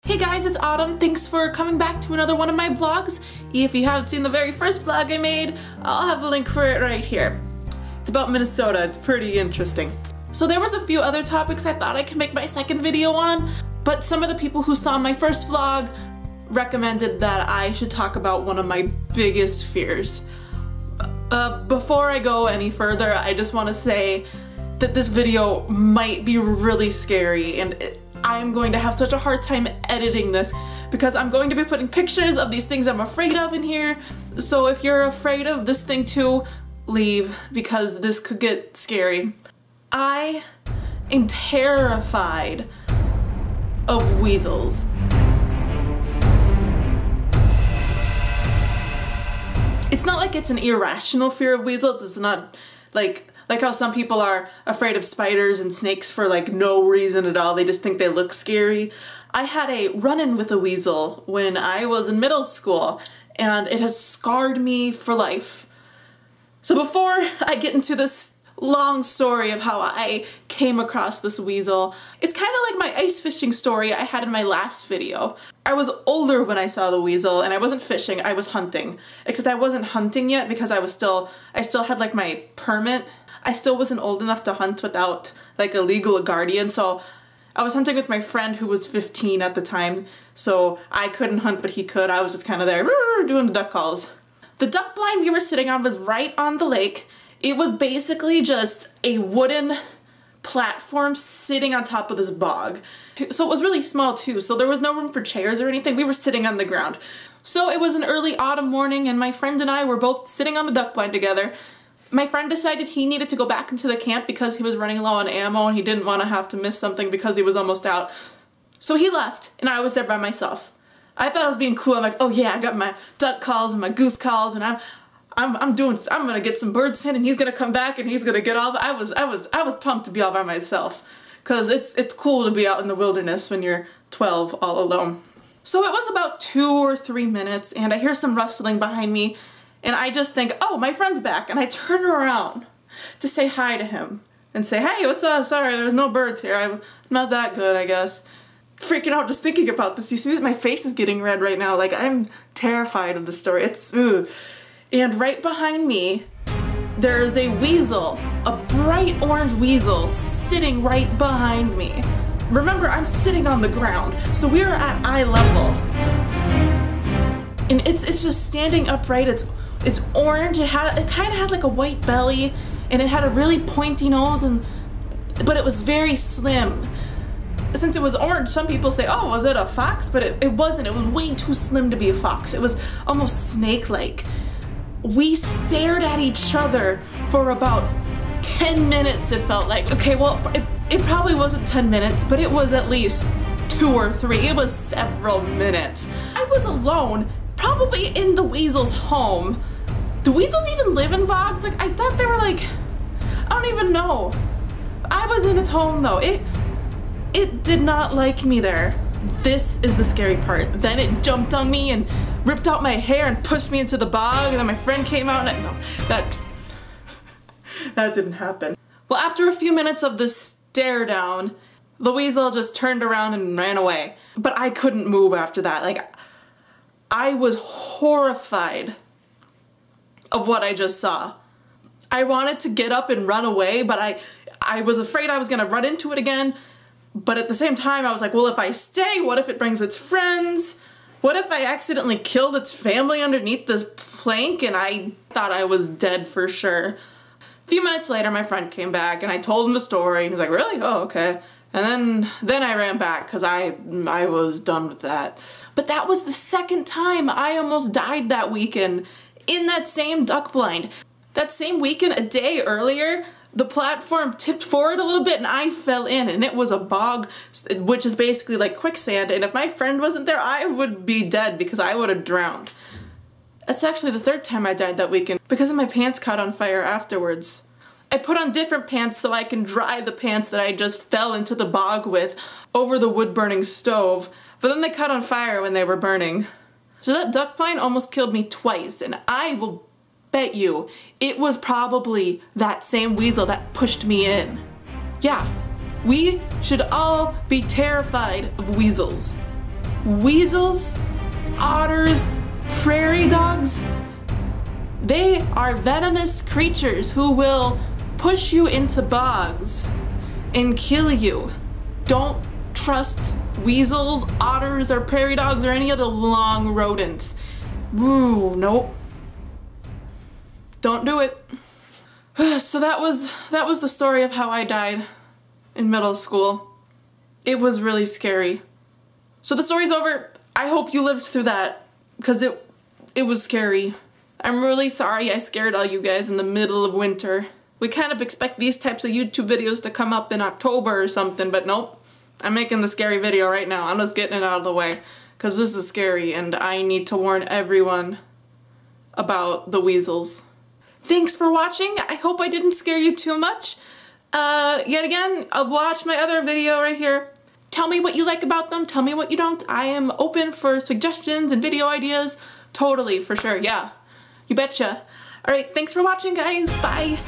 Hey guys, it's Autumn. Thanks for coming back to another one of my vlogs. If you haven't seen the very first vlog I made, I'll have a link for it right here. It's about Minnesota. It's pretty interesting. So there was a few other topics I thought I could make my second video on, but some of the people who saw my first vlog recommended that I should talk about one of my biggest fears. Before I go any further, I just want to say that this video might be really scary, and I'm going to have such a hard time editing this because I'm going to be putting pictures of these things I'm afraid of in here. So if you're afraid of this thing too, leave, because this could get scary. I am terrified of weasels. It's not like it's an irrational fear of weasels. It's not like how some people are afraid of spiders and snakes for like no reason at all. They just think they look scary. I had a run-in with a weasel when I was in middle school, and it has scarred me for life. So before I get into this long story of how I came across this weasel, it's kind of like my ice fishing story I had in my last video. I was older when I saw the weasel, and I wasn't fishing, I was hunting. Except I wasn't hunting yet because I still had like my permit. I still wasn't old enough to hunt without like a legal guardian, so I was hunting with my friend who was 15 at the time, so I couldn't hunt but he could. I was just kind of there doing the duck calls. The duck blind we were sitting on was right on the lake. It was basically just a wooden platform sitting on top of this bog. So it was really small too, so there was no room for chairs or anything. We were sitting on the ground. So it was an early autumn morning, and my friend and I were both sitting on the duck blind together. My friend decided he needed to go back into the camp because he was running low on ammo and he didn't want to have to miss something because he was almost out. So he left, and I was there by myself. I thought I was being cool. I'm like, oh yeah, I got my duck calls and my goose calls, and I'm gonna get some birds in, and he's gonna come back and he's gonna get all. I was pumped to be all by myself, cause it's cool to be out in the wilderness when you're 12 all alone. So it was about 2 or 3 minutes, and I hear some rustling behind me. And I just think, oh, my friend's back, and I turn around to say hi to him and say, hey, what's up? Sorry, there's no birds here. I'm not that good, I guess. Freaking out just thinking about this. You see that my face is getting red right now. Like, I'm terrified of the story. It's, ooh. And right behind me, there's a weasel, a bright orange weasel sitting right behind me. Remember, I'm sitting on the ground, so we are at eye level. And it's just standing upright. It's orange. It kind of had like a white belly, and it had a really pointy nose, but it was very slim. Since it was orange, some people say, oh, was it a fox? But it wasn't. It was way too slim to be a fox. It was almost snake-like. We stared at each other for about 10 minutes, it felt like. Okay, well, it probably wasn't 10 minutes, but it was at least 2 or 3. It was several minutes. I was alone, probably in the weasel's home. Do weasels even live in bogs? Like, I thought they were like, I don't even know. I was in its home though. It did not like me there. This is the scary part. Then it jumped on me and ripped out my hair and pushed me into the bog, and then my friend came out, and no, that didn't happen. Well, after a few minutes of this stare down, the weasel just turned around and ran away. But I couldn't move after that. Like, I was horrified of what I just saw. I wanted to get up and run away, but I was afraid I was gonna run into it again. But at the same time, I was like, well, if I stay, what if it brings its friends? What if I accidentally killed its family underneath this plank? And I thought I was dead for sure. A few minutes later, my friend came back, and I told him the story, and he was like, really? Oh, okay. And then I ran back because I was done with that. But that was the second time I almost died that weekend in that same duck blind. That same weekend, a day earlier, the platform tipped forward a little bit and I fell in, and it was a bog, which is basically like quicksand, and if my friend wasn't there, I would be dead because I would have drowned. That's actually the 3rd time I died that weekend because of my pants caught on fire afterwards. I put on different pants so I can dry the pants that I just fell into the bog with over the wood-burning stove, but then they caught on fire when they were burning. So that duck blind almost killed me twice, and I will bet you it was probably that same weasel that pushed me in. Yeah, we should all be terrified of weasels. Weasels, otters, prairie dogs, they are venomous creatures who will push you into bogs and kill you. Don't trust weasels, otters, or prairie dogs, or any of the long rodents. Ooh, nope. Don't do it. So that was the story of how I died in middle school. It was really scary. So the story's over. I hope you lived through that, because it was scary. I'm really sorry I scared all you guys in the middle of winter. We kind of expect these types of YouTube videos to come up in October or something, but nope. I'm making the scary video right now. I'm just getting it out of the way, because this is scary and I need to warn everyone about the weasels. Thanks for watching. I hope I didn't scare you too much. Yet again, I'll watch my other video right here. Tell me what you like about them. Tell me what you don't. I am open for suggestions and video ideas. Totally, for sure, yeah. You betcha. Alright, thanks for watching, guys. Bye.